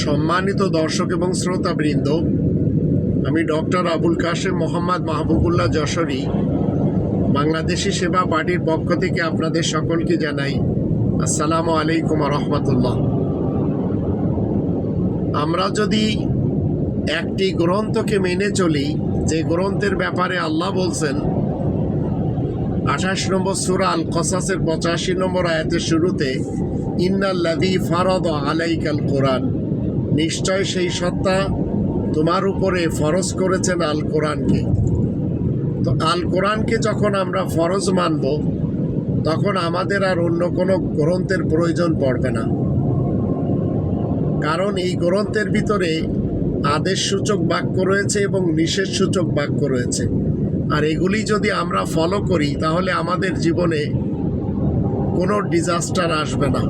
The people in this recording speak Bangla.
সম্মানিত দর্শক এবং শ্রোতাবৃন্দ, আমি ডক্টর আবুল কাশেম মোহাম্মদ মাহবুবুল্লাহ যশোরী বাংলাদেশি সেবা পার্টির পক্ষ থেকে আপনাদের সকলকে জানাই আসসালামু আলাইকুম রহমতুল্লাহ। আমরা যদি একটি গ্রন্থকে মেনে চলি, যে গ্রন্থের ব্যাপারে আল্লাহ বলছেন 28 নম্বর সূরা আল কসাসের 85 নম্বর আয়াতের শুরুতে, ইন্নাল্লাযী ফারাদা আলাইকাল কোরআন, নিশ্চয় সেই সত্তা তোমার উপরে ফরজ করেছেন আল কোরআনকে। তো আল কোরআনকে যখন আমরা ফরজ মানব, তখন আমাদের আর অন্য কোনো গ্রন্থের প্রয়োজন পড়বে না, কারণ এই গ্রন্থের ভিতরে আদেশসূচক বাক্য রয়েছে এবং নিষেধসূচক বাক্য রয়েছে। আর এগুলি যদি আমরা ফলো করি, তাহলে আমাদের জীবনে কোনো ডিজাস্টার আসবে না।